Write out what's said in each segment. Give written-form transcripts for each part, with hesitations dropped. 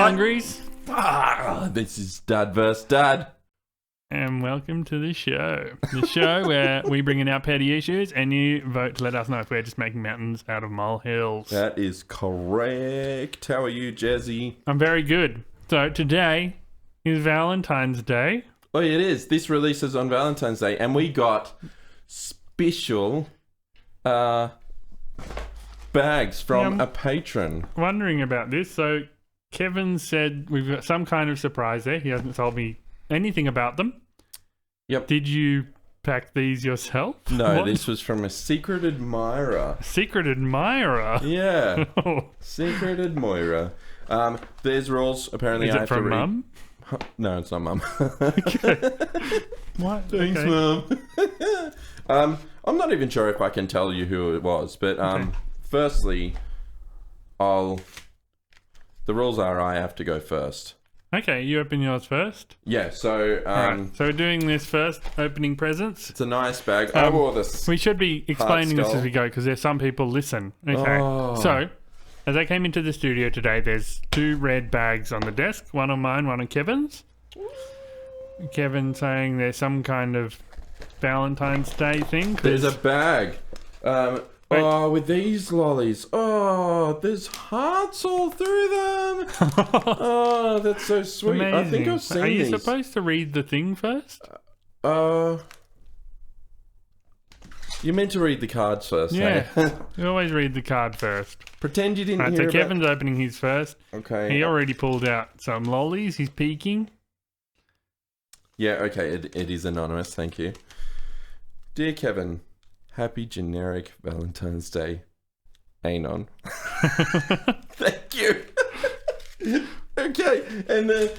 Hungries. This is Dad vs. Dad. And welcome to the show. The show where we bring in our petty issues and you vote to let us know if we're just making mountains out of molehills. That is correct. How are you, Jazzy? I'm very good. So today is Valentine's Day. Oh, it is. This releases on Valentine's Day, and we got special bags from a patron. Wondering about this. So Kevin said we've got some kind of surprise there. He hasn't told me anything about them. Yep. Did you pack these yourself? No, this was from a secret admirer. Secret admirer? Yeah. Oh. Secret admirer. There's rules. Apparently, Is I it have from to read. Mum? No, it's not Mum. What? Thanks, Okay. Mum. I'm not even sure if I can tell you who it was, but firstly, the rules are I have to go first. Okay, you open yours first. Yeah, so Right, so we're doing this first, opening presents. it's a nice bag. I wore this. We should be explaining this as we go because there's some people listen. Okay, So as I came into the studio today, there's 2 red bags on the desk, one on mine, one on Kevin's. Kevin saying there's some kind of Valentine's Day thing. There's a bag. With these lollies. Oh, there's hearts all through them. Oh, that's so sweet. Amazing. I think I've seen Are you these. supposed to read the thing first? You meant to read the cards first. Yeah, Hey? you always read the card first. Pretend you didn't Right, hear so about... Kevin's opening his first. Okay. He already pulled out some lollies. He's peeking. Yeah, okay. It is anonymous. Thank you. Dear Kevin, happy generic Valentine's Day. Anon. Thank you. Okay. And I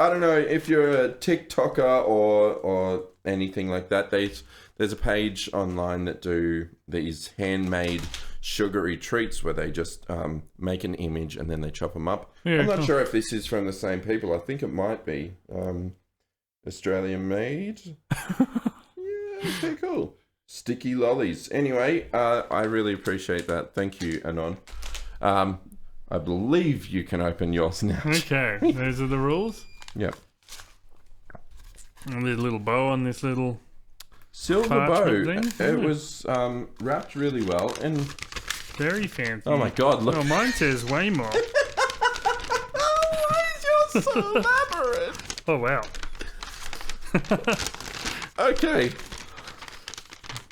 don't know if you're a TikToker or anything like that. There's a page online that do these handmade sugary treats where they just make an image and then they chop them up. Yeah, I'm not cool. sure if this is from the same people. I think it might be Australian made. Yeah, okay, cool. Sticky lollies. Anyway, I really appreciate that. Thank you, Anon. I believe you can open yours now. Okay, those are the rules. Yep. And there's a little bow on this little... Silver Parchment bow. thing, It yeah. was wrapped really well, and Very fancy. oh my god, look! Oh, mine says way more. Why is yours so elaborate? Oh, wow. Okay,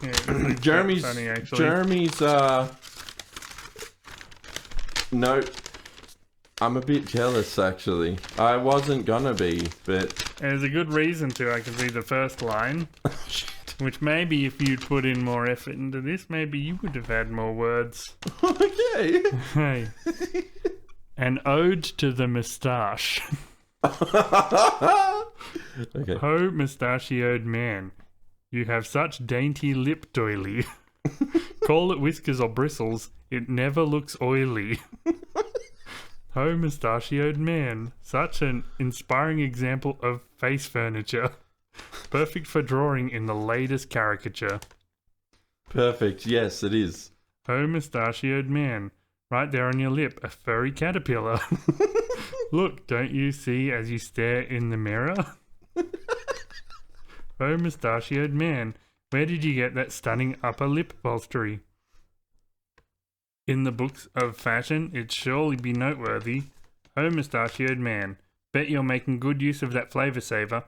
Yeah, it's quite Jeremy's funny, actually. note. I'm a bit jealous, actually. I wasn't gonna be, but There's a good reason to. I can see the first line. shit. Which maybe if you'd put in more effort into this, maybe you would have had more words. Okay. Hey. An ode to the moustache. Okay. Ho, mustachioed man. You have such dainty lip doily. Call it whiskers or bristles, it never looks oily. Ho, mustachioed man. Such an inspiring example of face furniture. Perfect for drawing in the latest caricature. Perfect. Yes, it is. Ho, mustachioed man. Right there on your lip, a furry caterpillar. Look, don't you see as you stare in the mirror? Ho, mustachioed man. Where did you get that stunning upper lip upholstery? In the books of fashion, it'd surely be noteworthy. Ho, mustachioed man. Bet you're making good use of that flavor saver.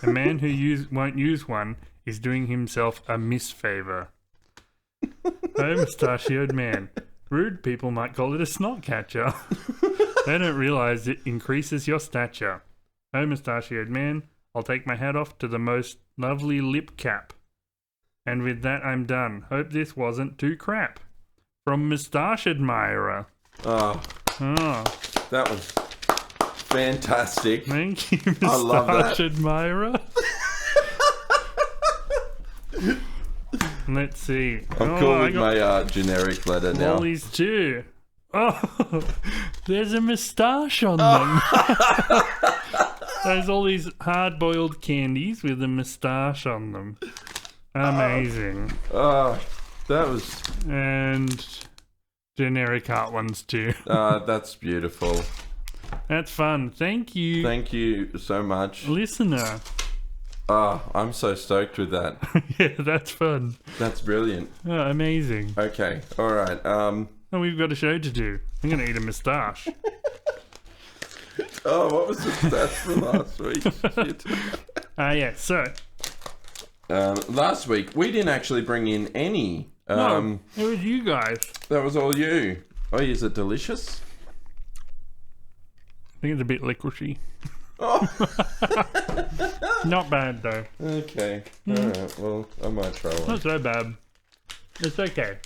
A man who won't use one is doing himself a misfavor. Ho, mustachioed man. Rude people might call it a snot catcher. They don't realize it increases your stature. Ho, mustachioed man. I'll take my hat off to the most lovely lip cap. And with that, I'm done. Hope this wasn't too crap. From Moustache Admirer. Oh, Oh, that was fantastic. thank you, I love that. Moustache Admirer. Let's see. I'm cool I with got my generic letter now. lollies too. Oh, there's a moustache on them. There's all these hard-boiled candies with a moustache on them. Amazing. Oh, that was... And generic heart ones too. That's beautiful. That's fun. Thank you, Thank you so much. listener. I'm so stoked with that. Yeah, that's fun. That's brilliant. Oh, amazing. Okay, all right. Oh, we've got a show to do. I'm going to eat a moustache. Oh, what was the stats for last week? Shit. Yeah, so. Last week we didn't actually bring in any. No, it was you guys. That was all you. Oh, is it delicious? I think it's a bit licoricey. Oh. Not bad, though. Okay. All right. Well, I might try one. Not so bad. It's okay.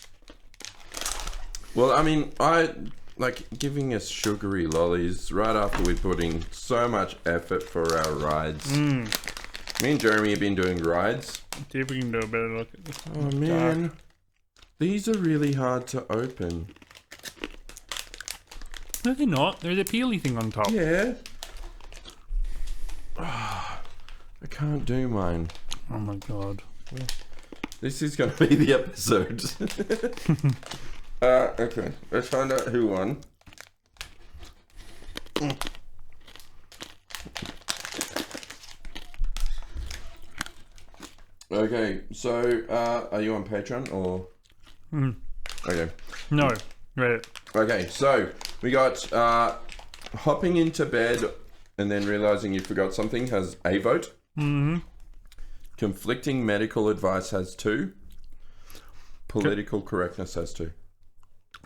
Well, I mean, I like giving us sugary lollies right after we put in so much effort for our rides. Me and Jeremy have been doing rides. See if we can do a better look at this. Oh, man. These are really hard to open. No, they're not. There's a peely thing on top. Yeah. I can't do mine. Oh my god. This is going to be the episode. Okay. Let's find out who won. Okay, so are you on Patreon or? Okay. No, Reddit. Okay, so we got hopping into bed and then realizing you forgot something has a vote. Conflicting medical advice has 2. Political correctness has 2.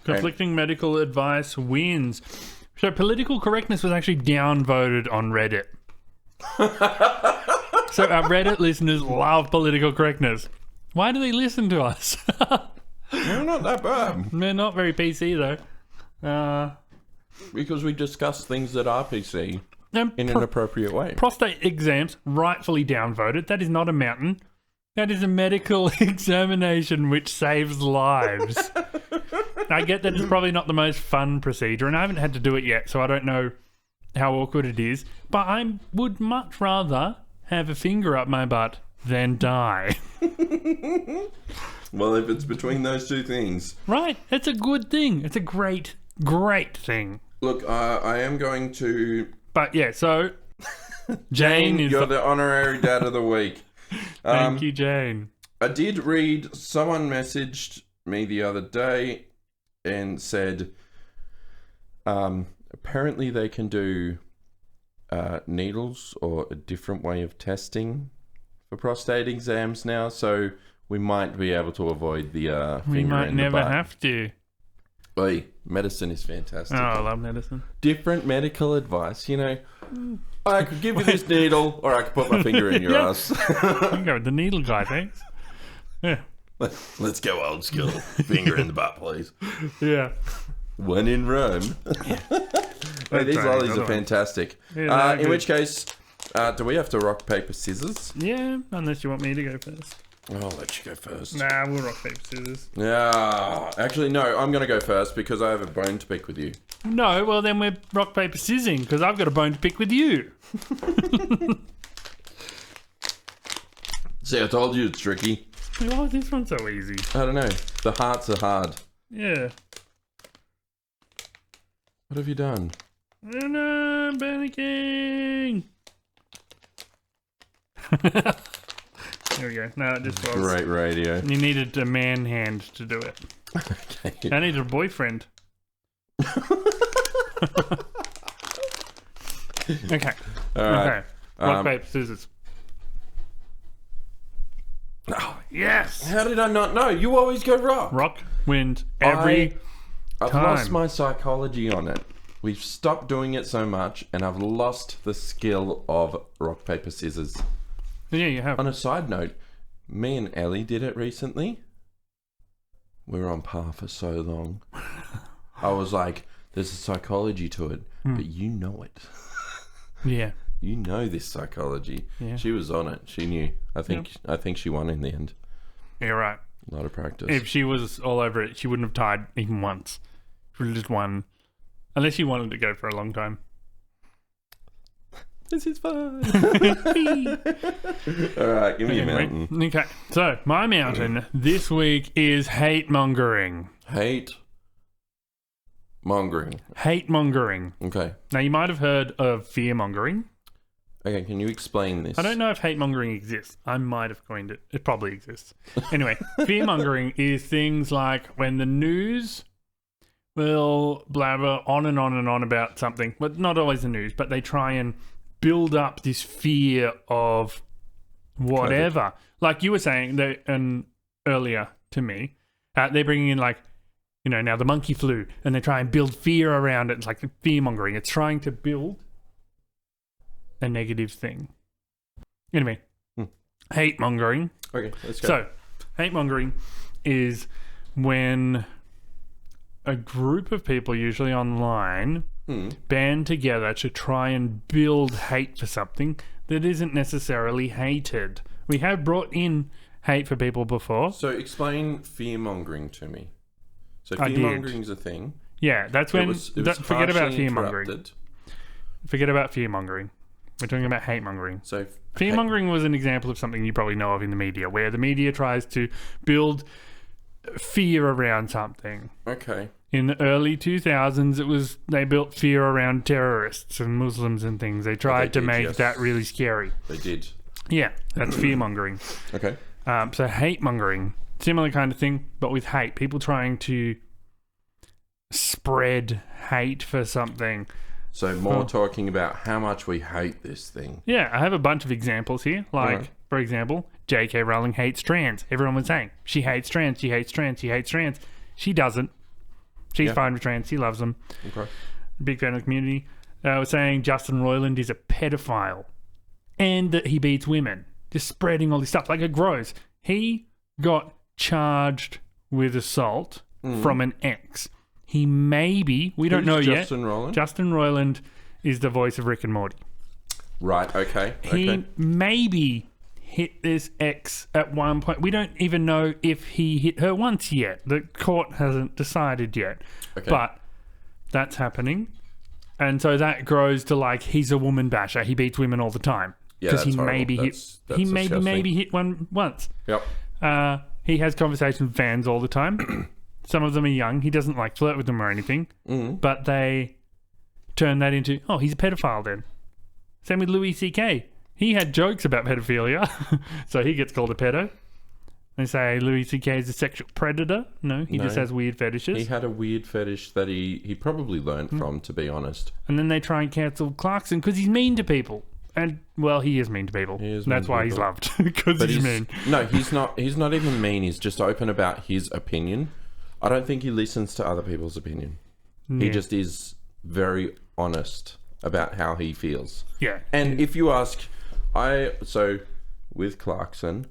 Conflicting medical advice wins. So political correctness was actually downvoted on Reddit. So our Reddit listeners love political correctness. Why do they listen to us? They're not that bad. They're not very PC though. Because we discuss things that are PC And in an appropriate way. prostate exams rightfully downvoted. That is not a mountain. That is a medical examination which saves lives. I get that it's probably not the most fun procedure, and I haven't had to do it yet, so I don't know how awkward it is. But I would much rather have a finger up my butt than die. Well, if it's between those two things. Right? It's a good thing. It's a great, great thing. Look, I am going to... But yeah, so Jane is... You're the honorary dad of the week. Thank you, Jane. I did read, someone messaged me the other day and said, apparently they can do needles or a different way of testing for prostate exams now, so we might be able to avoid the finger We might in the never butt. have to. Oi, medicine is fantastic. Oh, I love medicine. Different medical advice, you know. I could give you this needle, or I could put my finger in your Yeah. ass. I can go with the needle guy, thanks. Yeah. Let's go old school. Finger in the butt, please. Yeah. When in Rome. Hey, these right, lollies another are one. fantastic. Yeah, In good. which case, do we have to rock, paper, scissors? Yeah, unless you want me to go first. I'll let you go first. Nah, we'll rock, paper, scissors. Yeah. Actually, no, I'm going to go first because I have a bone to pick with you. No, well then we're rock, paper, scissoring because I've got a bone to pick with you. See, I told you it's tricky. Oh, this one's so easy. I don't know. The hearts are hard. Yeah. What have you done? Oh no, I'm panicking. There we go. No, it just was. Great radio. You needed a man hand to do it. Okay. I needed a boyfriend. Okay. All right. Okay. Rock, paper, scissors. Oh, Yes. how did I not know? You always go rock. Rock wins every I've time. lost my psychology on it. We've stopped doing it so much, and I've lost the skill of rock, paper, scissors. Yeah, you have. On a side note, me and Ellie did it recently. We were on par for so long. I was like, there's a psychology to it, but you know it. Yeah. You know this psychology. Yeah. She was on it. She knew. I think she won in the end. Yeah, right. A lot of practice. If she was all over it, she wouldn't have tied even once. She would have just won. Unless she wanted to go for a long time. This is fun. All right, give me a mountain. Okay, so my mountain this week is hate mongering. Hate Mongering. Hate mongering. Okay. Now, you might have heard of fear mongering. Okay, can you explain this? I don't know if hate mongering exists. I might have coined it. It probably exists. Anyway, fear mongering is things like when the news will blabber on and on and on about something, but not always the news, but they try and build up this fear of whatever. COVID. Like you were saying earlier to me, they're bringing in like, now the monkey flu, and they try and build fear around it. It's like fear mongering. It's trying to build a negative thing. Anyway, hate mongering. Okay, let's go. So, hate mongering is when a group of people, usually online, band together to try and build hate for something that isn't necessarily hated. We have brought in hate for people before. So explain fear-mongering to me. So I did. fear-mongering is a thing. Yeah, that's when... forget about partially fear-mongering. interrupted. Forget about fear-mongering. We're talking about hate-mongering. So Fear-mongering was an example of something you probably know of in the media, where the media tries to build fear around something. Okay. In the early 2000s, they built fear around terrorists and Muslims and things. They tried to make that really scary. They did. Yeah, that's fear-mongering. Okay. So hate-mongering, similar kind of thing, but with hate. People trying to spread hate for something. So more talking about how much we hate this thing. Yeah, I have a bunch of examples here. Like, for example, J.K. Rowling hates trans. Everyone was saying, she hates trans, she hates trans, she hates trans. She doesn't. She's fine with trans. She loves them. Okay. Big fan of the community. Was saying Justin Roiland is a pedophile and that he beats women. Just spreading all this stuff like it grows. He got charged with assault from an ex. He maybe, we don't know yet. Justin Roiland? Justin Roiland is the voice of Rick and Morty. Right, okay. He maybe hit this ex at one point. We don't even know if he hit her once yet. The court hasn't decided yet. Okay. But that's happening. And so that grows to like, he's a woman basher. He beats women all the time. Yeah, Because that's he horrible. maybe That's he disgusting. maybe hit one once. Yep. He has conversations with fans all the time. Some of them are young. He doesn't like flirt with them or anything. But they turn that into, oh, he's a pedophile then. Same with Louis C.K. He had jokes about pedophilia, so he gets called a pedo. They say Louis C.K. is a sexual predator. No, he just has weird fetishes. He had a weird fetish that he probably learned from, to be honest. And then they try and cancel Clarkson because he's mean to people. And, well, he is mean to people. That's why he's loved, because he's mean. No, he's not even mean. He's just open about his opinion. I don't think he listens to other people's opinion. He just is very honest about how he feels. Yeah. And if you ask... with Clarkson,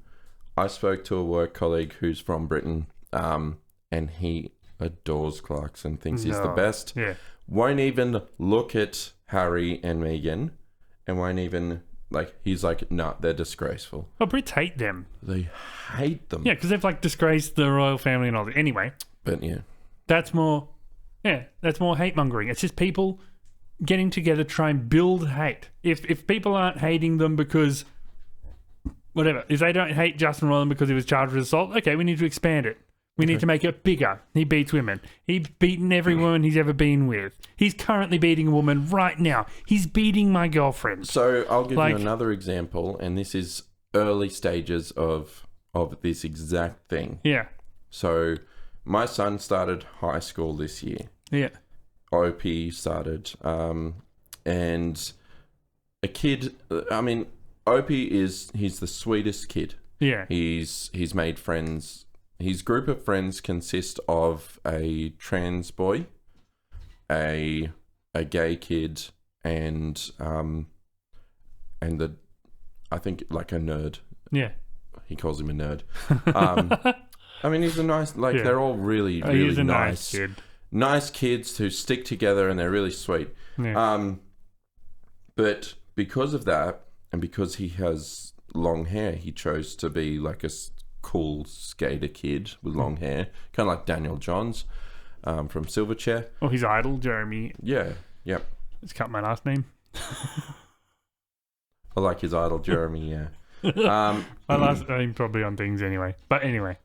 I spoke to a work colleague who's from Britain, and he adores Clarkson, thinks he's the best. Yeah. Won't even look at Harry and Meghan, and won't even, he's like, nah, they're disgraceful. Well, Brits hate them. They hate them. Yeah, because they've, disgraced the royal family and all that. Anyway. But, yeah. That's more hate-mongering. It's just people getting together to try and build hate. If people aren't hating them because whatever, if they don't hate Justin Roiland because he was charged with assault, okay, we need to expand it. We need to make it bigger. He beats women. He's beaten every woman he's ever been with. He's currently beating a woman right now. He's beating my girlfriend. So I'll give you another example, and this is early stages of this exact thing. Yeah. So my son started high school this year. Yeah. OP started, and a kid. I mean, OP he's the sweetest kid. Yeah, he's made friends. His group of friends consist of a trans boy, a gay kid, and I think a nerd. Yeah, he calls him a nerd. I mean, he's a nice. They're all really he's a nice kid. Nice kids who stick together and they're really sweet. Yeah. But because of that, and because he has long hair, he chose to be like a cool skater kid with long hair, kind of like Daniel Johns from Silverchair. Or his idol, Jeremy. Yeah, yep. Let's cut my last name. I like his idol, Jeremy, yeah. My last name probably on things anyway. But anyway.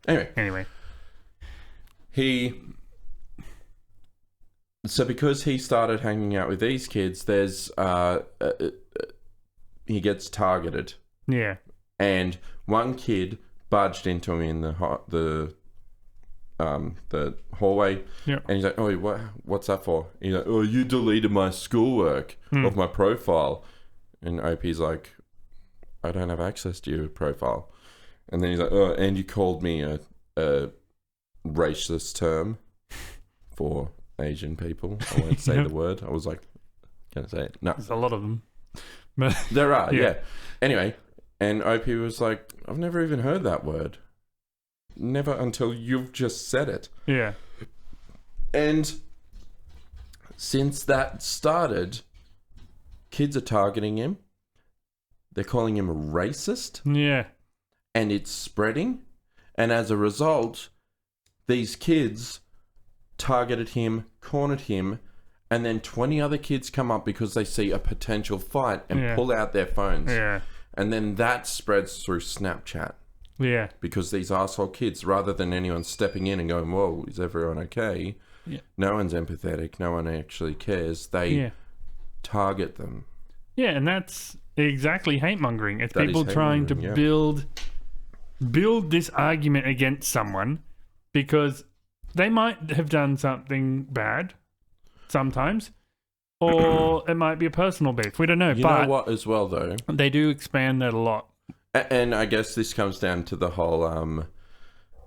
So because he started hanging out with these kids, there's he gets targeted, Yeah. and one kid barged into him in the hallway, Yeah. and he's like, "Oh, what's that for?" He's like, "Oh, you deleted my schoolwork of my profile," and OP's like, "I don't have access to your profile," and then he's like, "Oh, and you called me a racist term for Asian people. I won't say the word." I was like, "Can I say it?" No. There's a lot of them. But There are, Yeah. yeah. Anyway, and OP was like, "I've never even heard that word. Never until you've just said it." yeah. And since that started, kids are targeting him. They're calling him a racist, Yeah. and it's spreading. And as a result, these kids targeted him, cornered him, and then 20 other kids come up because they see a potential fight and Yeah. pull out their phones. Yeah. And then that spreads through Snapchat Yeah. because these arsehole kids, rather than anyone stepping in and going, "Whoa, is everyone okay?" Yeah. No one's empathetic. No one actually cares. They Yeah. target them. Yeah, and that's exactly hate mongering. It's That is people trying to hate-mongering, build this argument against someone because they might have done something bad sometimes, or it might be a personal beef. We don't know. You but know what, as well, though? they do expand that a lot. And I guess this comes down to the whole,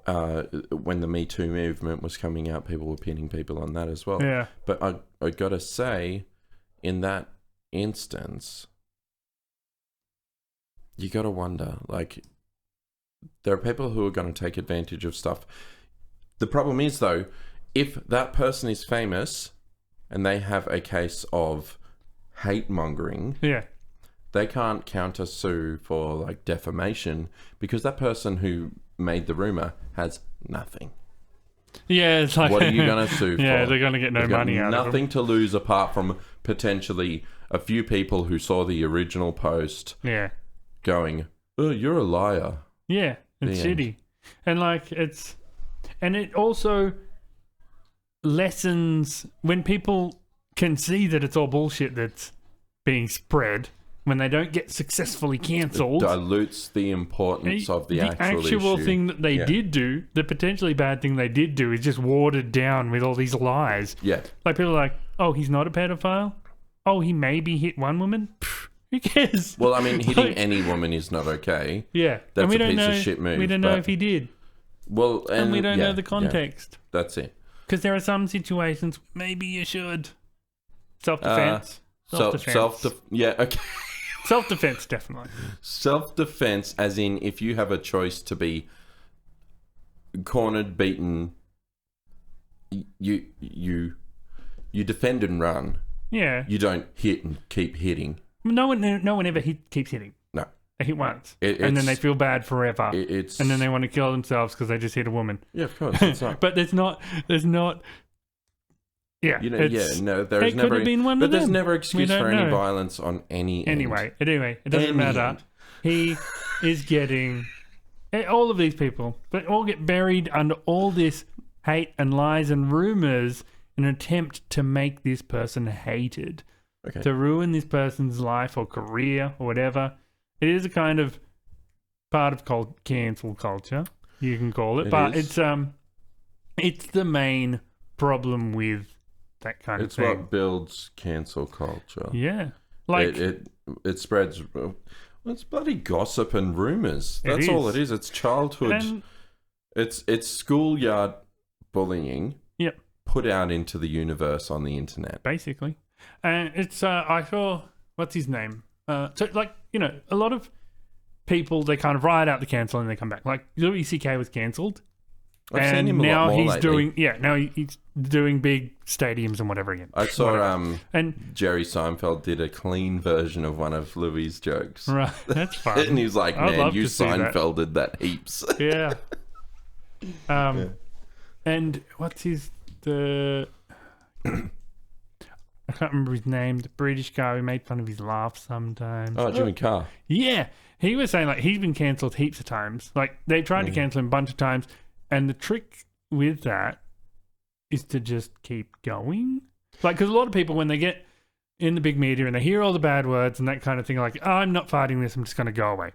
when the Me Too movement was coming out, people were pinning people on that as well. Yeah. But I gotta say, in that instance, you gotta wonder, like, there are people who are going to take advantage of stuff. The problem is, though, if that person is famous and they have a case of hate mongering, Yeah. they can't counter sue for like defamation because that person who made the rumor has nothing. Yeah, it's like... What are you going to sue for? Yeah, they're going to get no They've got money out of it. nothing to lose apart from potentially a few people who saw the original post Yeah. going, "Oh, you're a liar." Yeah, it's The end. shitty. And like and it also lessens when people can see that it's all bullshit that's being spread when they don't get successfully cancelled. Dilutes the importance of the actual issue. thing that they Yeah. did do, the potentially bad thing they did do, is just watered down with all these lies. Yeah. Like people are like, "Oh, he's not a pedophile. Oh, he maybe hit one woman. Pfft, who cares?" Well, I mean, hitting Like- any woman is not okay. Yeah, That's and we a don't piece know. of shit move, We don't know but- if he did, Well, and we don't yeah, know the context. Yeah, that's it. Because there are some situations maybe you should self-defense. Yeah, okay. Self-defense, definitely. Self-defense, as in if you have a choice to be cornered, beaten, you defend and run. Yeah. You don't hit and keep hitting. No one ever keeps hitting. No. They hit once, and It's- then they feel bad forever, It's and then they want to kill themselves because they just hit a woman. yeah, of course. It's not. But there's not. Yeah, You know, it's- yeah, no, there it is never. could have been one but of there's them. never We excuse don't for any know. violence on any. Anyway, end. it doesn't Any matter. end. He is getting all of these people, but all get buried under all this hate and lies and rumors in an attempt to make this person hated, Okay. to ruin this person's life or career or whatever. It is a kind of part of cancel culture, you can call it, It but is. it's the main problem with that kind It's of thing. what builds cancel culture. Yeah, like It spreads. Well, it's bloody gossip and rumors. That's all is. it is. It's childhood. and It's schoolyard bullying. Yep. Put out into the universe on the internet. basically, and it's I saw what's his name. So like a lot of people they kind of ride out the cancel and they come back. Like Louis C.K. was cancelled. I've And seen him a now lot more he's lately. he's doing big stadiums and whatever again. I saw Whatever. And Jerry Seinfeld did a clean version of one of Louis' jokes. right, that's fine. And he was like, I'd "Man, love you to see that." Seinfelded that heaps." Yeah. Yeah. And what's the I can't remember his name. The British guy who made fun of his laugh sometimes. Oh, Jimmy Carr. Yeah, he was saying like he's been cancelled heaps of times. Like they tried to cancel him a bunch of times, and the trick with that is to just keep going. Like, because a lot of people, when they get in the big media and they hear all the bad words and that kind of thing, are like, oh, I'm not fighting this, I'm just going to go away.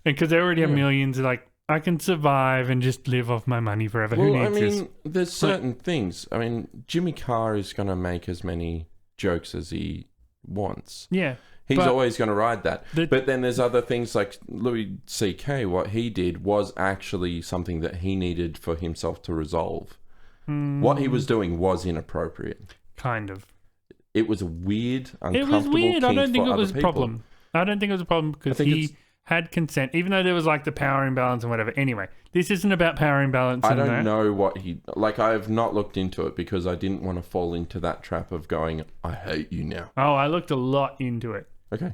And because they already have millions, they're like, I can survive and just live off my money forever. Who needs this? There's certain things. I mean, Jimmy Carr is going to make as many jokes as he wants. Yeah. He's always going to ride that. But then there's other things like Louis C.K. What he did was actually something that he needed for himself to resolve. What he was doing was inappropriate. Kind of. It was a weird, uncomfortable. It was weird. I don't think it was a people. problem. I don't think it was a problem because he had consent, even though there was like the power imbalance and whatever. Anyway, this isn't about power imbalance. I don't know what he like. I have not looked into it because I didn't want to fall into that trap of going, I hate you now. Oh, I looked a lot into it. Okay.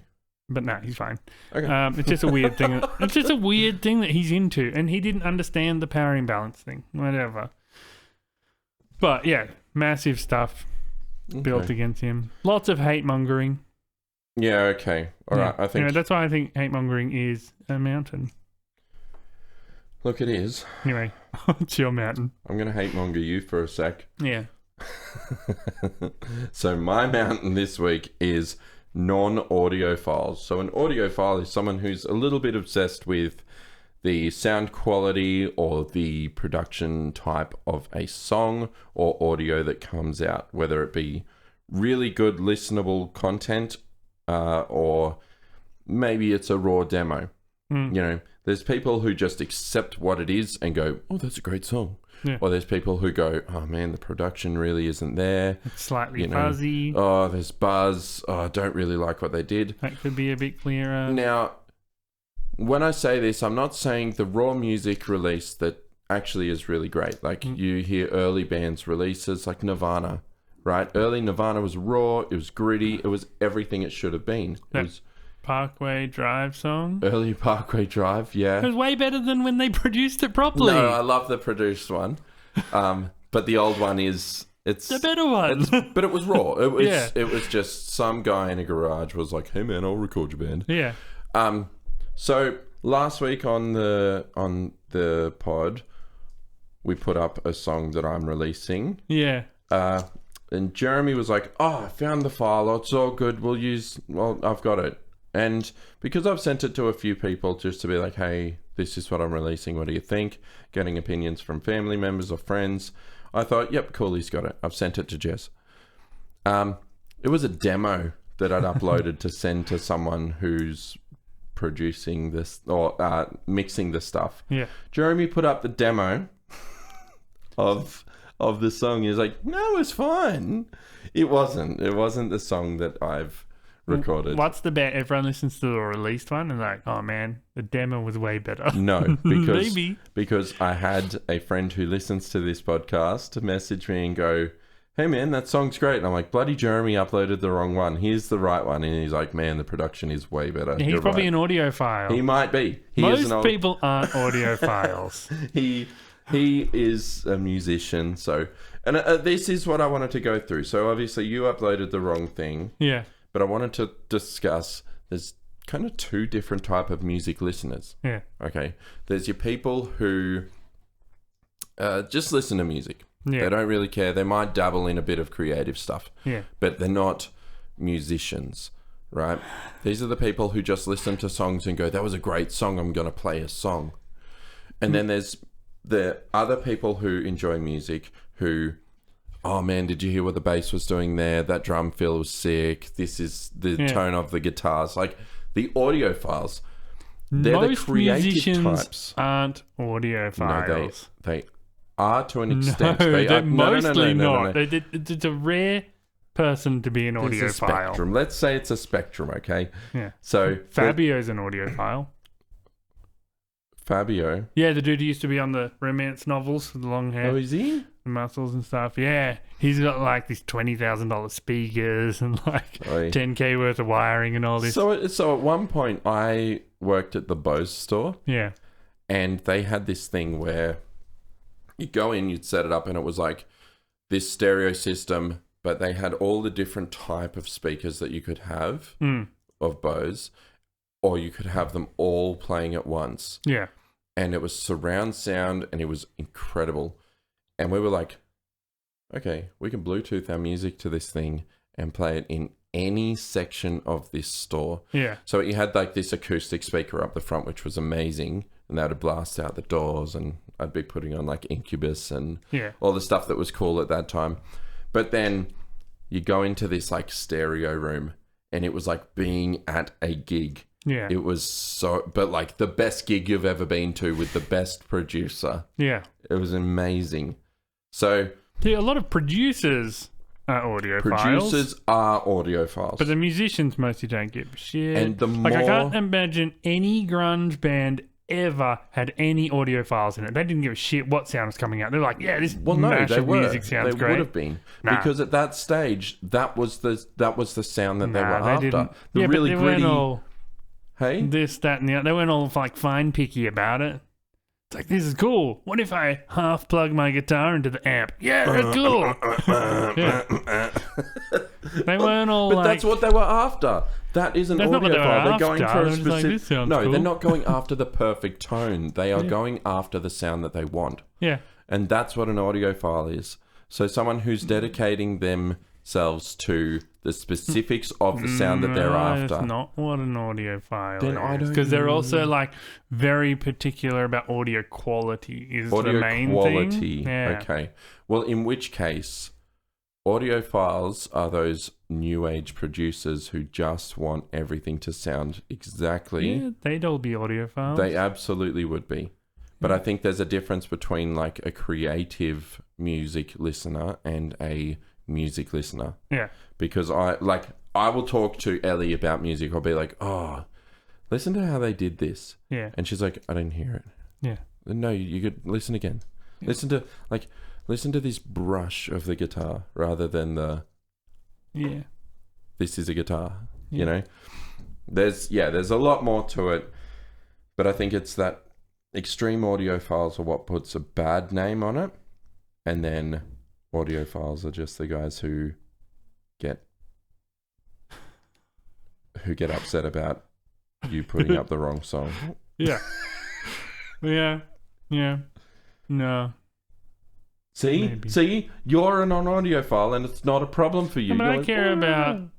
But no, he's fine. Okay. It's just a weird thing. It's just a weird thing that he's into, and he didn't understand the power imbalance thing. Whatever. But yeah, massive stuff built against him. Lots of hate mongering. Yeah. Okay. All right. I think anyway, that's why I think hate mongering is a mountain. Look, it is. Anyway, it's your mountain. I'm gonna hate monger you for a sec. Yeah. So my mountain this week is non-audiophiles. So an audiophile is someone who's a little bit obsessed with the sound quality or the production type of a song or audio that comes out, whether it be really good listenable content or maybe it's a raw demo. You know, there's people who just accept what it is and go, oh, that's a great song. Yeah. Or there's people who go, oh man, the production really isn't there. It's slightly fuzzy. Oh, there's buzz. Oh, I don't really like what they did. That could be a bit clearer. Now, when I say this, I'm not saying the raw music release that actually is really great. Like you hear early bands releases like Nirvana, right? Early Nirvana was raw. It was gritty. It was everything it should have been. It was Parkway Drive song. Early Parkway Drive, yeah. It was way better than when they produced it properly. No, I love the produced one. But the old one it's the better one. But it was raw. It was just some guy in a garage was like, hey man, I'll record your band. Yeah. So last week on the pod, we put up a song that I'm releasing. Yeah. And Jeremy was like, oh, I found the file. Oh, it's all good. I've got it. And because I've sent it to a few people just to be like, hey, this is what I'm releasing. What do you think? Getting opinions from family members or friends. I thought, yep, cool, he's got it. I've sent it to Jess. It was a demo that I'd uploaded to send to someone who's producing this or mixing the stuff. Yeah. Jeremy put up the demo of the song. He's like, no, it's fine. It wasn't the song that I've recorded. What's the bet? Everyone listens to the released one and like, oh man, the demo was way better. No, because I had a friend who listens to this podcast message me and go, hey man, that song's great. And I'm like, bloody Jeremy uploaded the wrong one. Here's the right one. And he's like, man, the production is way better. Yeah, he's probably an audiophile. He might be. Most people aren't audiophiles. He is a musician. So, and this is what I wanted to go through. So obviously you uploaded the wrong thing. Yeah. But I wanted to discuss, there's kind of two different type of music listeners. Yeah. Okay. There's your people who just listen to music. Yeah. They don't really care. They might dabble in a bit of creative stuff. Yeah. But they're not musicians, right? These are the people who just listen to songs and go, that was a great song, I'm going to play a song. And then there's the other people who enjoy music who, oh man, did you hear what the bass was doing there? That drum fill was sick. This is the tone of the guitars. Like the audiophiles, they're most the creative musicians types. Aren't audiophiles. No, they are to an extent. No, they they're are, mostly no. not. It's a rare person to be an There's a audiophile. spectrum. Let's say it's a spectrum, okay? Yeah. So Fabio's an audiophile. Fabio. Yeah, the dude who used to be on the romance novels with the long hair. Oh, is he? The muscles and stuff. Yeah. He's got like these $20,000 speakers and like $10K worth of wiring and all this. So at one point I worked at the Bose store. Yeah. And they had this thing where you go in, you'd set it up, and it was like this stereo system, but they had all the different type of speakers that you could have of Bose, or you could have them all playing at once. Yeah. And it was surround sound, and it was incredible. And we were like, okay, we can Bluetooth our music to this thing and play it in any section of this store. Yeah. So you had like this acoustic speaker up the front, which was amazing, and that would blast out the doors, and I'd be putting on like Incubus and all the stuff that was cool at that time. But then you go into this like stereo room, and it was like being at a gig. Yeah. It was so, but like the best gig you've ever been to with the best producer. Yeah. It was amazing. So a lot of producers are audiophiles. Producers are audiophiles. But the musicians mostly don't give a shit. And the I can't imagine any grunge band ever had any audiophiles in it. They didn't give a shit what sound was coming out. They're like, yeah, this mash of music sounds great. They would have been. Because at that stage, that was the sound that they were after. Didn't. The really but they gritty... weren't all this, that, and the other. They weren't all like fine picky about it. It's like, this is cool. What if I half plug my guitar into the amp? Yeah, that's cool. They weren't all but that's what they were after. That isn't audiophile. They're going for a specific... No, they're not going after the perfect tone. They are going after the sound that they want. Yeah. And that's what an audiophile is. So someone who's dedicating themselves to the specifics of the sound that they're after. That's not what an audiophile then is. I don't Because they're also like very particular about audio quality is the main quality. thing. Yeah. Okay. Well, in which case, audiophiles are those new age producers who just want everything to sound exactly. Yeah, they'd all be audiophiles. They absolutely would be. But I think there's a difference between like a creative music listener and a music listener. Yeah. Because I will talk to Ellie about music. I'll be like, oh, listen to how they did this. Yeah. And she's like, I didn't hear it. Yeah. No, you could listen again. Yeah. Listen to this brush of the guitar rather than the this is a guitar. Yeah. You know? There's a lot more to it. But I think it's that extreme audiophiles are what puts a bad name on it. And then audiophiles are just the guys who get upset about you putting up the wrong song. Yeah. Yeah. Yeah. No. See, you're a non-audiophile, and it's not a problem for you. But I care about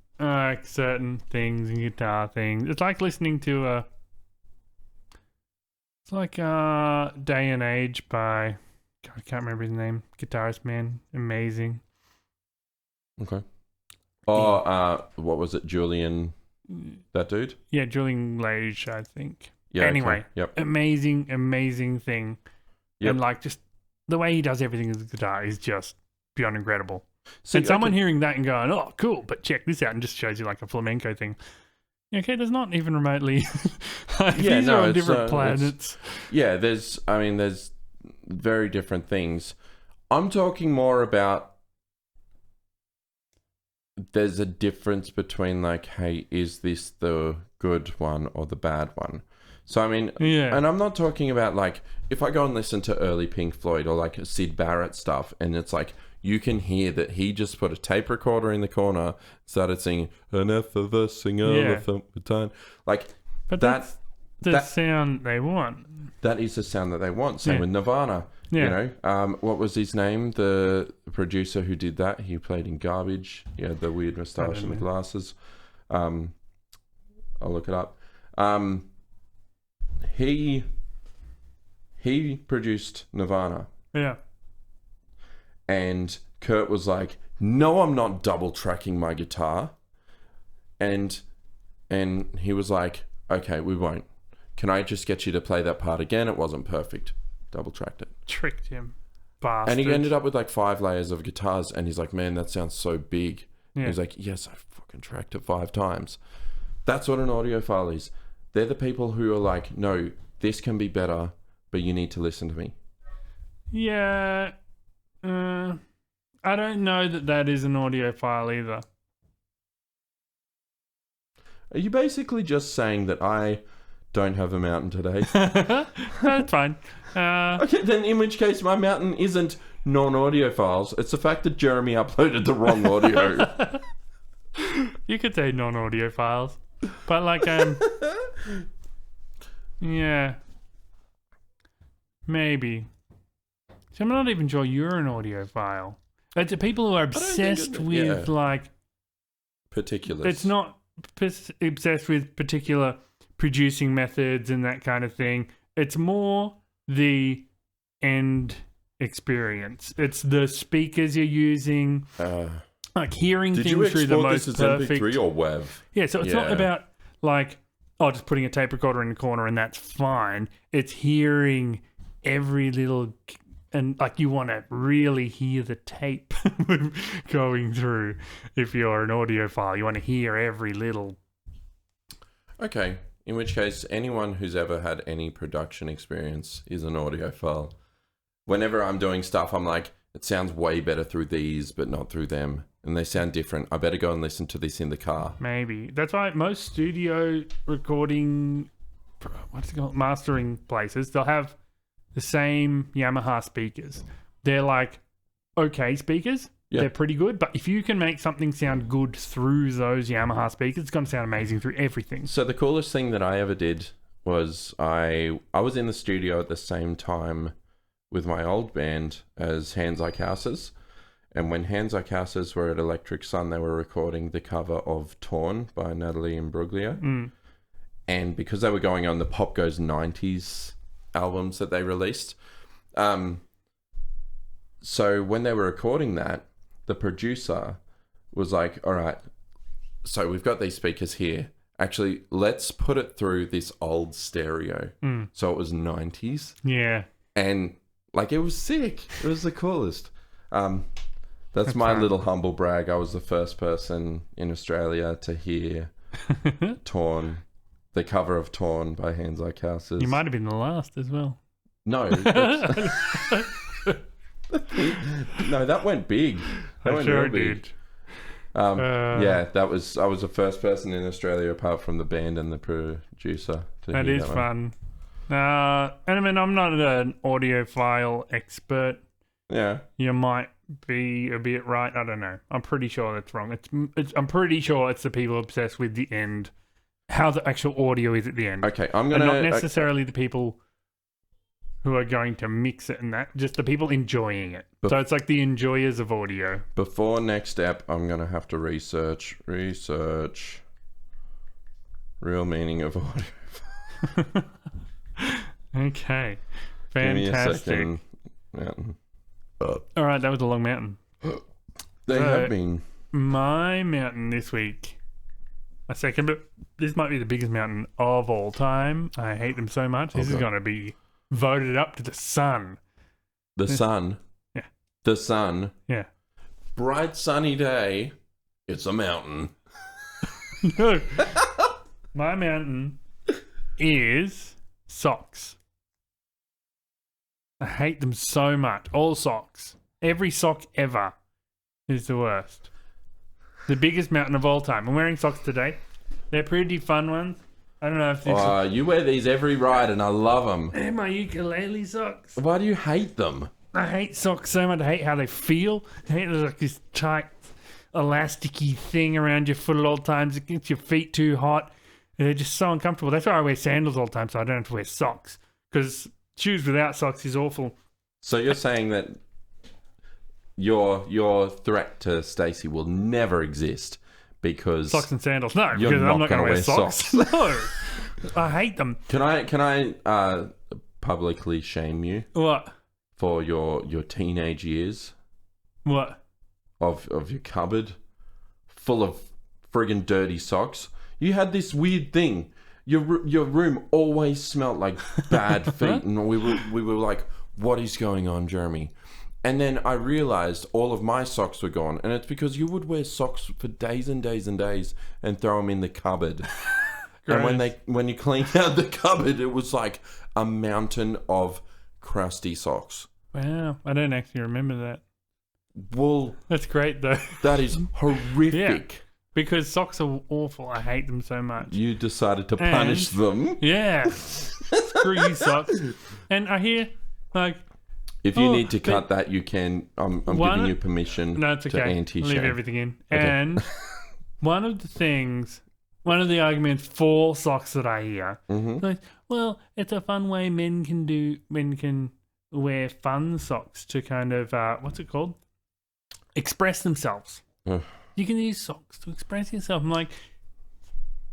certain things and guitar things. It's like listening to it's like Day and Age by I can't remember his name. Guitarist man, amazing. Okay. Oh, what was it? Julian, that dude? Yeah, Julian Lage, I think. Yeah. Anyway, okay. Yep. amazing thing. Yep. And like just the way he does everything with the guitar is just beyond incredible. See, and someone hearing that and going, "Oh, cool," but check this out, and just shows you like a flamenco thing. Okay, there's not even remotely. These are on different planets. There's very different things. I'm talking more about there's a difference between like, hey, is this the good one or the bad one? So I mean, and I'm not talking about like if I go and listen to early Pink Floyd or like Syd Barrett stuff, and it's like you can hear that he just put a tape recorder in the corner, started singing an effervescing elephant baton, like. But that's the sound they want. That is the sound that they want. Same with Nirvana. Yeah. You know, what was his name? The producer who did that. He played in Garbage. He had the weird moustache and the glasses. I'll look it up. He produced Nirvana. Yeah. And Kurt was like, "No, I'm not double tracking my guitar." And he was like, "Okay, we won't. Can I just get you to play that part again? It wasn't perfect. Double tracked it." Tricked him. Bastard. And he ended up with like 5 layers of guitars, and he's like, "Man, that sounds so big." Yeah. He's like, "Yes, I fucking tracked it 5 times." That's what an audiophile is. They're the people who are like, "No, this can be better, but you need to listen to me." Yeah. I don't know that is an audiophile either. Are you basically just saying that I don't have a mountain today? That's fine. Okay, then in which case my mountain isn't non-audiophiles. It's the fact that Jeremy uploaded the wrong audio. You could say non-audiophiles. But like, yeah. Maybe. So I'm not even sure you're an audiophile. It's people who are don't think obsessed with like particulars. It's not obsessed with particular producing methods and that kind of thing. It's more the end experience. It's the speakers you're using, like hearing things through the most perfect. MP3 or WAV? Yeah, so it's not about like just putting a tape recorder in the corner and that's fine. It's hearing every little. And like you want to really hear the tape going through. If you're an audiophile, you want to hear every little. Okay, in which case, anyone who's ever had any production experience is an audiophile. Whenever I'm doing stuff, I'm like, it sounds way better through these, but not through them, and they sound different. I better go and listen to this in the car. Maybe that's why most studio recording, mastering places, they'll have the same Yamaha speakers. They're like okay speakers. Yeah. They're pretty good, but if you can make something sound good through those Yamaha speakers, it's going to sound amazing through everything. So the coolest thing that I ever did was I was in the studio at the same time with my old band as Hands Like Houses. And when Hands Like Houses were at Electric Sun, they were recording the cover of Torn by Natalie Imbruglia. Mm. And because they were going on the Pop Goes 90s albums that they released. So when they were recording that, the producer was like, all right, so we've got these speakers here. Actually, let's put it through this old stereo. Mm. So it was 90s. Yeah. And like, it was sick. It was the coolest. That's my fun. little humble brag. I was the first person in Australia to hear Torn, the cover of Torn by Hands Like Houses. You might have been the last as well. No. No, that went big. That went sure real big. Did. Yeah, I was the first person in Australia apart from the band and the producer. That is fun. And I mean, I'm not an audiophile expert. Yeah. You might be a bit right. I don't know. I'm pretty sure that's wrong. I'm pretty sure it's the people obsessed with the end, how the actual audio is at the end. Okay, and not necessarily the people who are going to mix it and that, just the people enjoying it. So it's like the enjoyers of audio. Before next step, I'm going to have to research real meaning of audio. Okay. Fantastic. Give me a second. Mountain. All right, that was a long mountain. They have been. My mountain this week, this might be the biggest mountain of all time. I hate them so much. This is going to be voted up to the sun. The sun? Yeah. The sun? Yeah. Bright sunny day. It's a mountain. No. My mountain is socks. I hate them so much. All socks. Every sock ever is the worst. The biggest mountain of all time. I'm wearing socks today. They're pretty fun ones. I don't know if this you wear these every ride and I love them. They're my ukulele socks. Why do you hate them? I hate socks so much. I hate how they feel. I hate there's like this tight, elasticy thing around your foot at all times. It gets your feet too hot. They're just so uncomfortable. That's why I wear sandals all the time, so I don't have to wear socks. Because shoes without socks is awful. So you're saying that your threat to Stacey will never exist because socks and sandals? No, you're because I'm not going to wear socks. No, I hate them. Can I publicly shame you? What? For your teenage years? What? Of your cupboard full of friggin' dirty socks. You had this weird thing. Your room always smelled like bad feet, and we were like, "What is going on, Jeremy?" And then I realized all of my socks were gone, and it's because you would wear socks for days and days and days and throw them in the cupboard. And when you cleaned out the cupboard, it was like a mountain of crusty socks. Wow, I don't actually remember that. Well, that's great though. That is horrific. Yeah. Because socks are awful. I hate them so much. You decided to punish them. Yeah. Screw you, socks. And I hear, like... If you need to cut that, you can. I'm giving you permission no, it's okay. to anti-shame. Leave everything in. Okay. And one of the arguments for socks that I hear, like, well, it's a fun way men can wear fun socks to kind of, what's it called? express themselves. Ugh. You can use socks to express yourself. I'm like,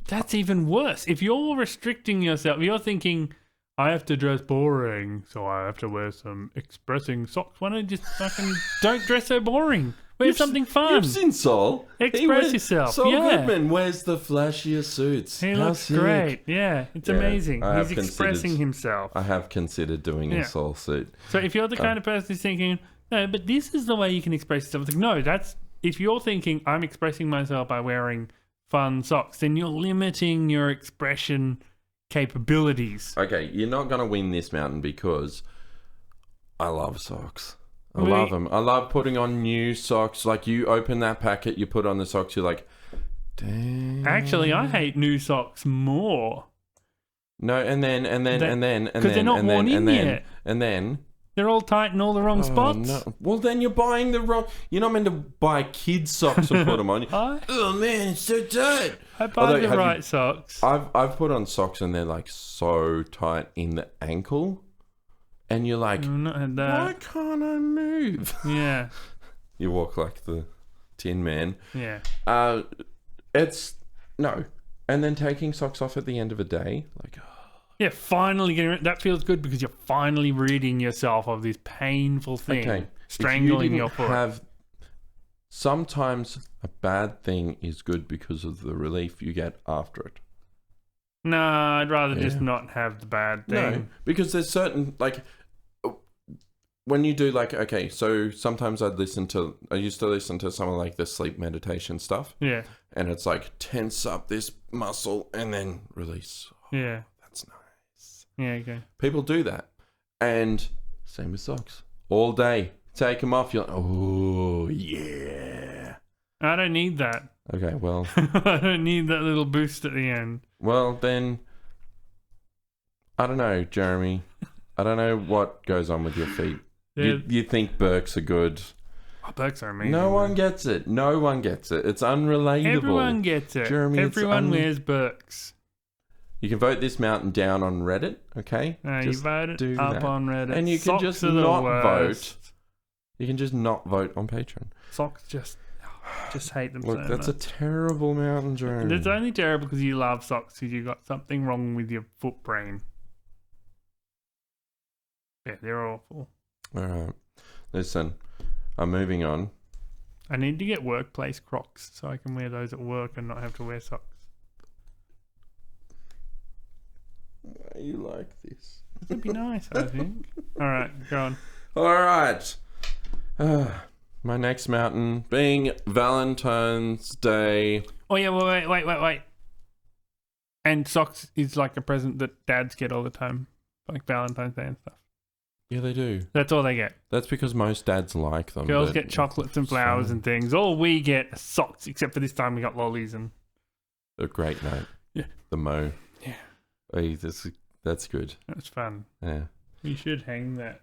that's even worse. If you're restricting yourself, you're thinking, I have to dress boring, so I have to wear some expressing socks. Why don't you just fucking don't dress so boring? Wear something fun. You've seen Saul. Express yourself. Saul yeah. Goodman wears the flashiest suits. He How looks sick. great. Yeah, it's Yeah, amazing. I have He's expressing himself. I have considered doing Yeah. a Saul suit. So if you're the kind of person who's thinking, no, but this is the way you can express yourself. It's like, no, that's if you're thinking I'm expressing myself by wearing fun socks, then you're limiting your expression capabilities. Okay, you're not going to win this mountain because I love socks. I love them. I love putting on new socks. Like you open that packet, you put on the socks, you're like, damn. Actually, I hate new socks more. No, and then, Because they're not worn in yet. And then. They're all tight in all the wrong spots. No. Well, then you're buying the wrong. You're not meant to buy kids' socks and put them on. Oh man, it's so tight. I buy the right socks. I've put on socks and they're like so tight in the ankle, and you're like, I've not had that. why can't I move? Yeah. You walk like the Tin Man. Yeah. It's no, and then taking socks off at the end of a day, like. Yeah, finally getting rid. That feels good because you're finally ridding yourself of this painful thing, Okay. strangling your foot. Sometimes a bad thing is good because of the relief you get after it. No, I'd rather just not have the bad thing. No, because there's certain when you do okay, so sometimes I used to listen to some of like the sleep meditation stuff. Yeah. And it's like tense up this muscle and then release. Yeah. That's nice. Yeah, okay. People do that. And same with socks. All day. Take them off. You're like, oh, yeah. I don't need that. Okay, well. I don't need that little boost at the end. Well, then, I don't know, Jeremy. I don't know what goes on with your feet. Yeah. You think Birks are good. Oh, Birks are amazing. No one gets it. No one gets it. It's unrelatable. Everyone gets it. Jeremy, Everyone wears Birks. You can vote this mountain down on Reddit, okay? You vote it up on Reddit. And you can Socks just are the not worst. vote. You can just not vote on Patreon. Socks just hate them Look, so that's much. a terrible mountain, Jeremy. It's only terrible because you love socks because you got something wrong with your foot brain. Yeah, they're awful. All right. Listen, I'm moving on. I need to get workplace Crocs so I can wear those at work and not have to wear socks. Why are you like this? It'd be nice, I think. All right, go on. All right. My next mountain being Valentine's Day. Oh yeah, wait. And socks is like a present that dads get all the time, like Valentine's Day and stuff. Yeah, they do. That's all they get. That's because most dads like them. Girls but- get chocolates and flowers and things. All we get are socks, except for this time we got lollies and... A great note. Yeah. The Mo. Yeah. Hey, that's good. That's fun. Yeah. We should hang that.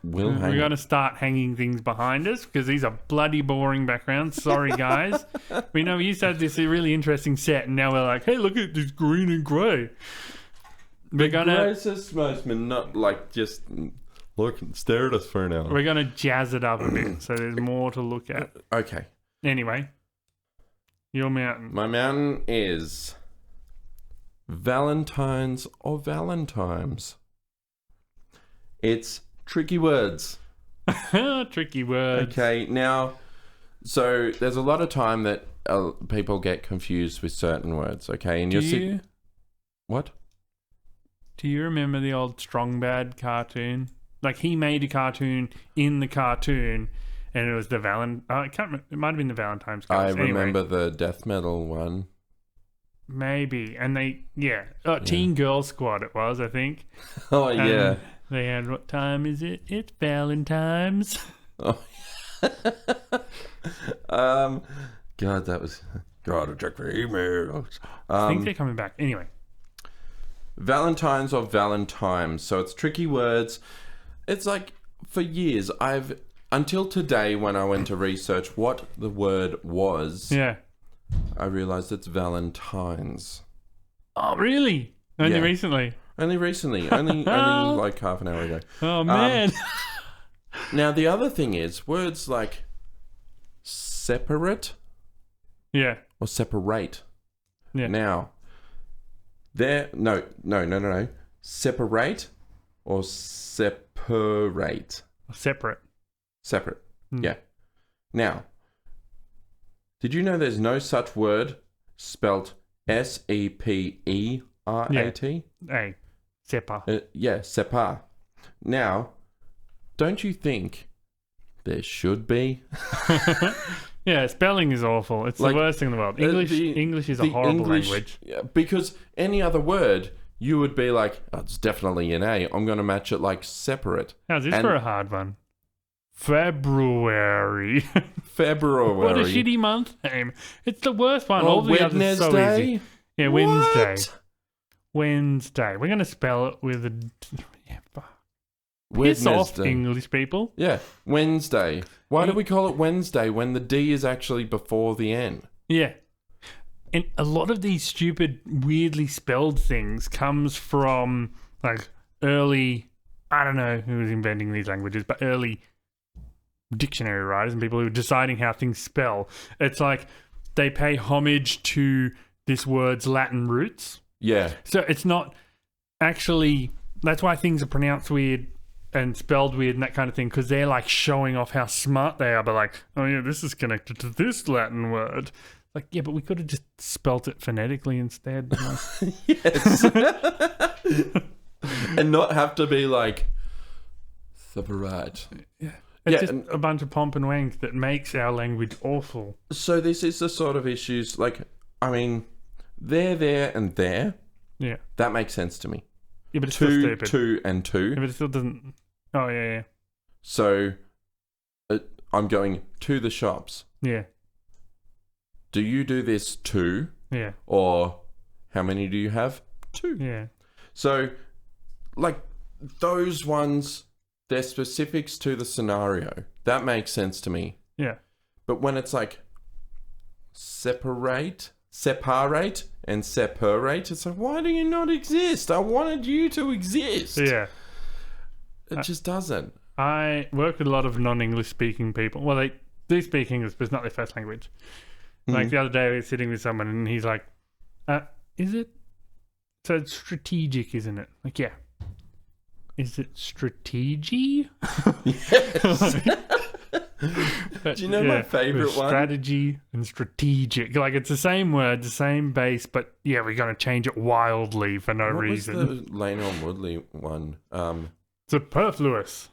We'll hang We're it. going to start hanging things behind us because these are bloody boring backgrounds. Sorry, guys. We know we used to have this really interesting set and now we're like, hey, look at this green and grey. We're gonna Grossest, most not just look and stare at us for an hour. we're gonna jazz it up a bit so there's more to look at. Okay. Anyway, your mountain. My mountain is Valentines or Valentimes. It's tricky words. Tricky words. Okay, now, so there's a lot of time that people get confused with certain words, okay? And What? Do you remember the old Strong Bad cartoon? Like he made a cartoon in the cartoon, and it was the I can't remember. It might have been the Valentine's. I Anyway, remember the death metal one. maybe, and Teen Girl Squad. It was, I think. Oh, yeah. They had, what time is it? It's Valentine's. Oh. God, that was... Gotta check for emails. I think they're coming back. Anyway. Valentines or Valentimes. So it's tricky words. It's like, for years, until today when I went to research what the word was, Yeah. I realized it's Valentines. Oh, really? Only Yeah. recently? Only recently. Only like half an hour ago. Oh, man. Now, the other thing is, words like separate Yeah. or separate. Yeah. Now, no. Separate or separate? Separate. Separate. Mm. Yeah. Now, did you know there's no such word spelt seperate? Hey. Separ. Yeah, separ. Now, don't you think there should be? Yeah, spelling is awful. It's Like, the worst thing in the world. English is a horrible language. Yeah, because any other word, you would be like, oh, it's definitely an A. I'm going to match it like separate. How's this for a hard one? February. February. What a shitty month name. It's the worst one. Oh, All the others are so Wednesday? easy. Yeah, Wednesday. Wednesday. We're going to spell it with a... Yeah, fuck. Piss off, English people. Yeah, Wednesday. Why do we call it Wednesday when the D is actually before the N? Yeah. And a lot of these stupid, weirdly spelled things comes from, like, early... I don't know who was inventing these languages, but early dictionary writers and people who are deciding how things spell. It's like they pay homage to this word's Latin roots. Yeah. So it's not actually... That's why things are pronounced weird and spelled weird and that kind of thing, because they're like showing off how smart they are, but like, oh yeah, this is connected to this Latin word. Like, yeah, but we could have just spelt it phonetically instead. Yes. And not have to be like, separate. Yeah. It's just a bunch of pomp and wank that makes our language awful. So this is the sort of issues, like, I mean, there, and there. Yeah. That makes sense to me. Yeah, but it's still stupid. Two, and two. Yeah, but it still doesn't... Oh, yeah. So, I'm going to the shops. Yeah. Do you do this two? Yeah. Or how many do you have? Two. Yeah. So, like, those ones, they're specifics to the scenario. That makes sense to me. Yeah. But when it's like separate, and separate, it's like, why do you not exist? I wanted you to exist. Yeah. It just doesn't. I work with a lot of non-English speaking people. Well, they do speak English, but it's not their first language. Like the other day, I was sitting with someone and he's like, is it? So it's strategic, isn't it? Like, yeah. Is it strategy? Yes. Do you know my favorite one? Strategy and strategic. Like, it's the same word, the same base, but yeah, we're going to change it wildly for no reason. What was the Lano Woodley one? Superfluous.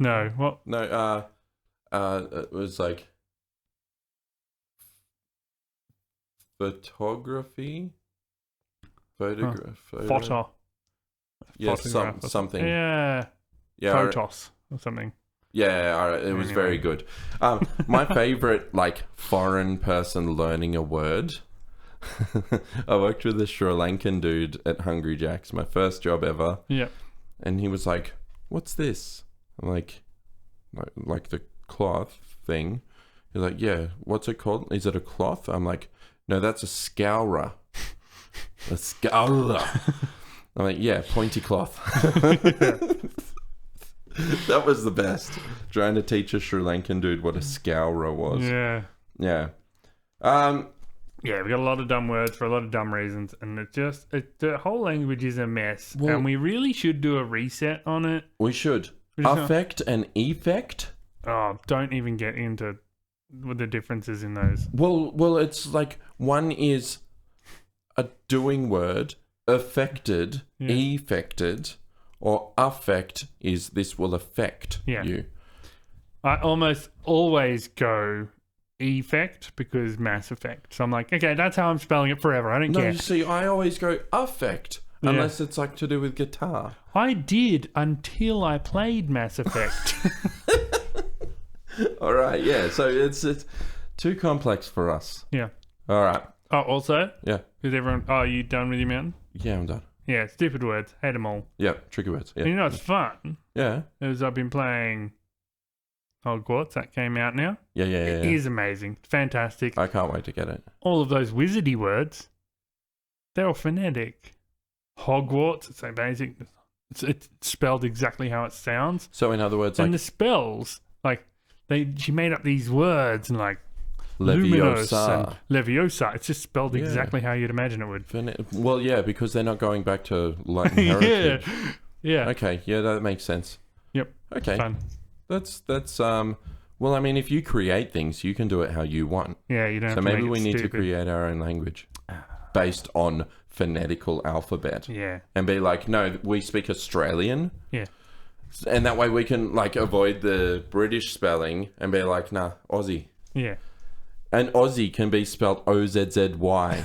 No, what? No, it was like photography? Photo. Yes, something. Yeah. Photos or something. Yeah, it was very good. My favorite, like, foreign person learning a word. I worked with a Sri Lankan dude at Hungry Jack's, my first job ever. Yeah. And he was like, "What's this?" I'm like the cloth thing. He's like, "Yeah, what's it called? Is it a cloth?" I'm like, "No, that's a scourer." A scourer. I'm like, "Yeah, pointy cloth." That was the best. Trying to teach a Sri Lankan dude what a scourer was. Yeah. Yeah. Yeah, we got a lot of dumb words for a lot of dumb reasons, and the whole language is a mess, and we really should do a reset on it. We should. Affect and effect? Oh, don't even get into what the differences in those. Well, it's like one is a doing word, affected, effected, or affect is this will affect you. I almost always go effect because Mass Effect. So I'm like, okay, that's how I'm spelling it forever. I don't care. No, you see, I always go affect unless it's like to do with guitar. I did until I played Mass Effect. All right, yeah. So it's too complex for us. Yeah. All right. Oh, also? Yeah. Is everyone... Oh, are you done with your mountain? Yeah, I'm done. Yeah, stupid words. Hate them all. Yeah, tricky words. Yeah. And you know what's fun? Yeah. Is I've been playing Hogwarts. That came out now. Yeah. It is amazing. Fantastic. I can't wait to get it. All of those wizardy words, they're all phonetic. Hogwarts, it's so basic. It's spelled exactly how it sounds. So in other words, and the spells, like she made up these words and like luminous and Leviosa. leviosa. It's just spelled exactly how you'd imagine it would. Well, yeah, because they're not going back to Latin heritage. Yeah. Okay, yeah, that makes sense. Yep. Okay. Fun. That's well, I mean, if you create things, you can do it how you want. Yeah, you don't have So to maybe make we it need to stupid. create our own language based on phonetical alphabet. Yeah. And be like, no, we speak Australian. Yeah. And that way we can like avoid the British spelling and be like, nah, Aussie. Yeah. And Aussie can be spelled O-Z-Z-Y.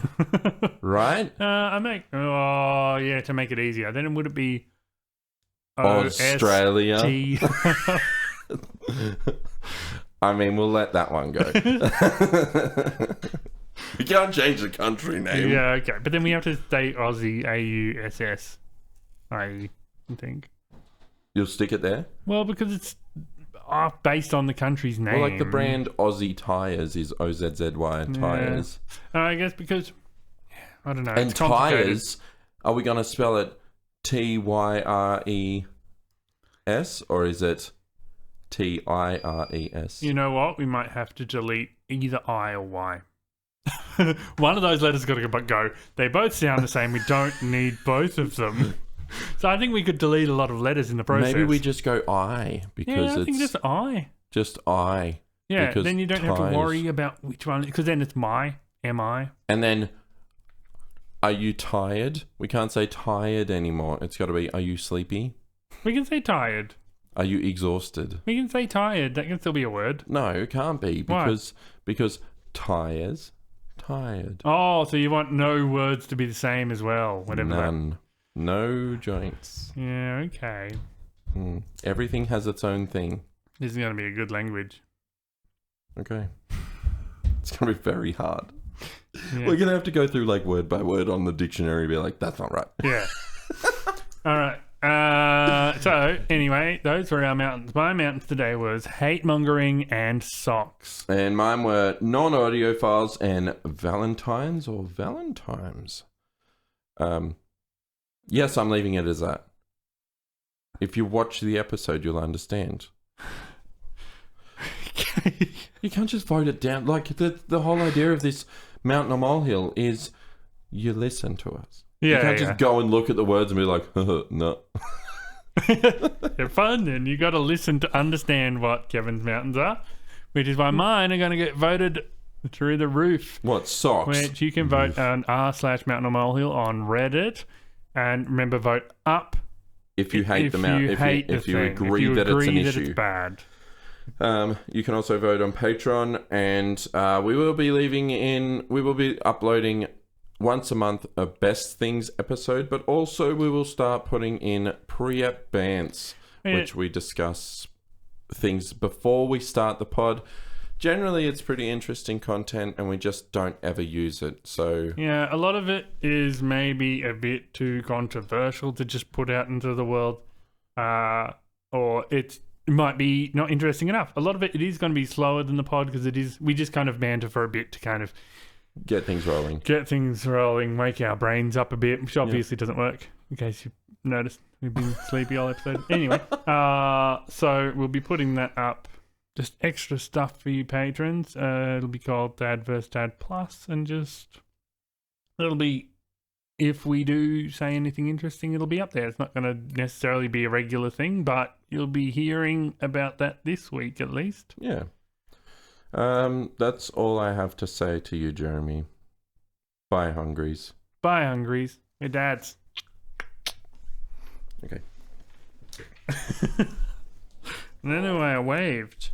Right? To make it easier. Then would it be Australia. O-S-T? I mean, we'll let that one go. We can't change the country name. Yeah, okay. But then we have to say Aussie, A-U-S-S-I-E, I think. You'll stick it there? Well, because it's based on the country's name. Well, like the brand Aussie Tires is O-Z-Z-Y Tires. I guess because, I don't know. And it's complicated. tires, are we going to spell it T-Y-R-E-S or is it T-I-R-E-S? You know what? We might have to delete either I or Y. One of those letters got to go. They both sound the same. We don't need both of them. So I think we could delete a lot of letters in the process. Maybe we just go I because I think just I. just I. Yeah, because then you don't have to tires. worry about which one, because then it's my, M-I. And then, are you tired? We can't say tired anymore. It's got to be, are you sleepy? We can say tired. Are you exhausted? We can say tired. That can still be a word. No, it can't be Why? because tires, tired. Oh, so you want no words to be the same as well? Whatever. None. No joints. Yeah, okay. Everything has its own thing. This is going to be a good language. Okay. It's going to be very hard. Yeah. We're going to have to go through like word by word on the dictionary and be like, that's not right. Yeah. All right. So, anyway, those were our mountains. My mountains today was hate mongering and socks. And mine were non-audio files and valentines or valentimes. Yes, I'm leaving it as that. If you watch the episode, you'll understand. You can't just vote it down. Like, the whole idea of this mountain or molehill is you listen to us. Yeah, You can't just go and look at the words and be like, no. They're fun, and you got to listen to understand what Kevin's mountains are, which is why mine are going to get voted through the roof. What, socks? Which you can vote on r/mountain or molehill on Reddit, and remember, vote up if you hate the mountain, if you agree that it's an issue. It's bad. You can also vote on Patreon, and we will be uploading once a month a best things episode, but also we will start putting in pre-ep bants, which we discuss things before we start the pod. Generally, it's pretty interesting content, and we just don't ever use it. So yeah, a lot of it is maybe a bit too controversial to just put out into the world, or it might be not interesting enough. A lot of it is going to be slower than the pod because we just kind of banter for a bit to kind of get things rolling, wake our brains up a bit, which obviously doesn't work. In case you noticed, we've been sleepy all episode. Anyway, so we'll be putting that up. Just extra stuff for you patrons. It'll be called Dad vs. Dad Plus, and it'll be, if we do say anything interesting, it'll be up there. It's not going to necessarily be a regular thing, but you'll be hearing about that this week at least. Yeah. That's all I have to say to you, Jeremy. Bye, Hungries. Bye, Hungries. Your dads. Okay. And anyway, I waved.